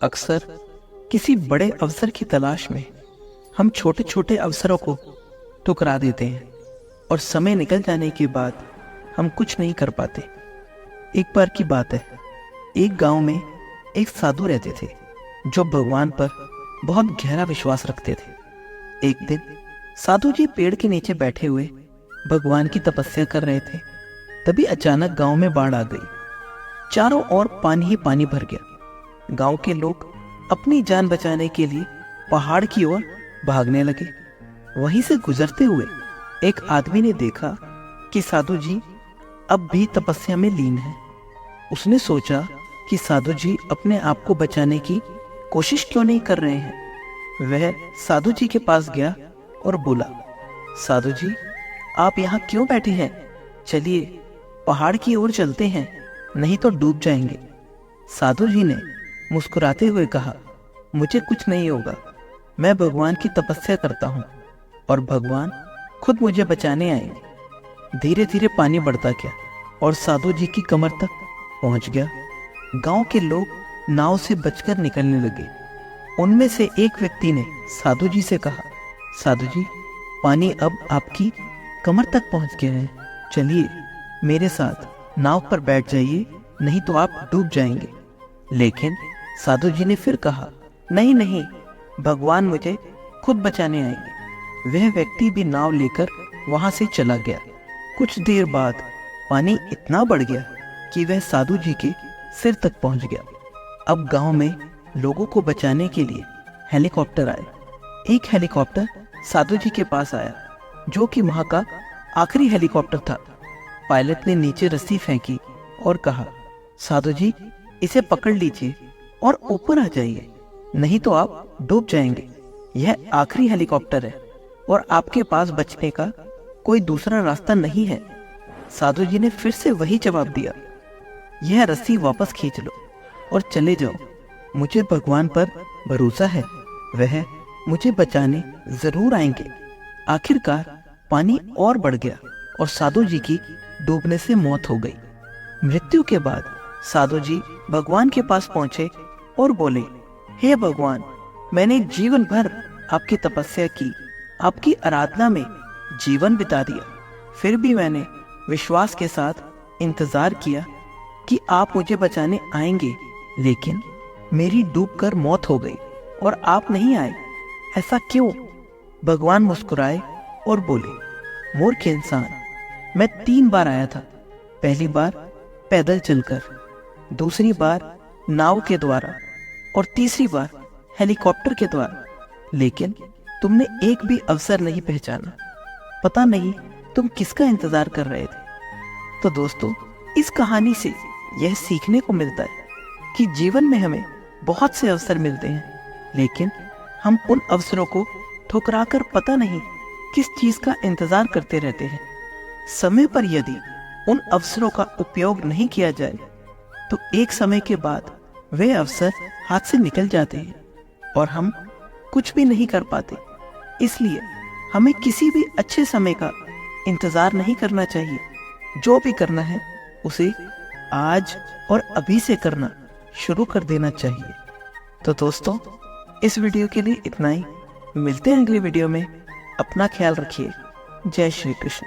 अक्सर किसी बड़े अवसर की तलाश में हम छोटे छोटे अवसरों को ठुकरा देते हैं और समय निकल जाने के बाद हम कुछ नहीं कर पाते। एक बार की बात है, एक गांव में एक साधु रहते थे जो भगवान पर बहुत गहरा विश्वास रखते थे। एक दिन साधु जी पेड़ के नीचे बैठे हुए भगवान की तपस्या कर रहे थे। तभी अचानक गांव में बाढ़ आ गई। चारों ओर पानी ही पानी भर गया। गांव के लोग अपनी जान बचाने के लिए पहाड़ की ओर भागने लगे। वहीं से गुजरते हुए एक आदमी ने देखा कि साधु जी अब भी तपस्या में लीन है। उसने सोचा कि साधु जी अपने आप को बचाने की कोशिश क्यों नहीं कर रहे हैं। वह साधु जी के पास गया और बोला, साधु जी आप यहाँ क्यों बैठे हैं? चलिए पहाड़ की ओर चलते हैं, नहीं तो डूब जाएंगे। साधु जी ने मुस्कुराते हुए कहा, मुझे कुछ नहीं होगा, मैं भगवान की तपस्या करता हूँ और भगवान खुद मुझे बचाने आएंगे। धीरे धीरे पानी बढ़ता गया और साधु जी की कमर तक पहुंच गया। गांव के लोग नाव से बचकर निकलने लगे। उनमें से एक व्यक्ति ने साधु जी से कहा, साधु जी पानी अब आपकी कमर तक पहुंच गया है, चलिए मेरे साथ नाव पर बैठ जाइए, नहीं तो आप डूब जाएंगे। लेकिन साधु जी ने फिर कहा, नहीं नहीं, भगवान मुझे खुद बचाने आएंगे। वह व्यक्ति भी नाव लेकर वहां से चला गया। कुछ देर बाद पानी इतना बढ़ गया कि वह साधु जी के सिर तक पहुंच गया। अब गांव में लोगों को बचाने के लिए हेलीकॉप्टर आए। एक हेलीकॉप्टर साधु जी के पास आया, जो कि वहां का आखिरी हेलीकॉप्टर था। पायलट ने नीचे रस्सी फेंकी और कहा, साधु जी इसे पकड़ लीजिए और ऊपर आ जाइए, नहीं तो आप डूब जाएंगे। यह आखिरी हेलीकॉप्टर है और आपके पास बचने का कोई दूसरा रास्ता नहीं है। साधु जी ने फिर से वही जवाब दिया, यह रस्सी वापस खींच लो और चले जाओ। मुझे भगवान पर भरोसा है, वह मुझे बचाने जरूर आएंगे। आखिरकार पानी और बढ़ गया और साधु जी की डूबने से मौत हो गई। मृत्यु के बाद साधु जी भगवान के पास पहुंचे और बोले, हे भगवान, मैंने जीवन भर आपकी तपस्या की, आपकी आराधना में जीवन बिता दिया, फिर भी मैंने विश्वास के साथ इंतजार किया कि आप मुझे बचाने आएंगे, लेकिन मेरी डूबकर मौत हो गई और आप नहीं आए। ऐसा क्यों? भगवान मुस्कुराए और बोले, मूर्ख इंसान, मैं 3 बार आया था। पहली बार पैदल चलकर, दूसरी बार नाव के द्वारा और तीसरी बार हेलीकॉप्टर के द्वारा, लेकिन तुमने एक भी अवसर नहीं पहचाना। पता नहीं तुम किसका इंतजार कर रहे थे। तो दोस्तों, इस कहानी से यह सीखने को मिलता है कि जीवन में हमें बहुत से अवसर मिलते हैं, लेकिन हम उन अवसरों को ठुकराकर पता नहीं किस चीज का इंतजार करते रहते हैं। समय पर यदि उन अवसरों का उपयोग नहीं किया जाए तो एक समय के बाद वे अवसर हाथ से निकल जाते हैं और हम कुछ भी नहीं कर पाते। इसलिए हमें किसी भी अच्छे समय का इंतजार नहीं करना चाहिए। जो भी करना है उसे आज और अभी से करना शुरू कर देना चाहिए। तो दोस्तों, इस वीडियो के लिए इतना ही। मिलते हैं अगले वीडियो में। अपना ख्याल रखिए। जय श्री कृष्ण।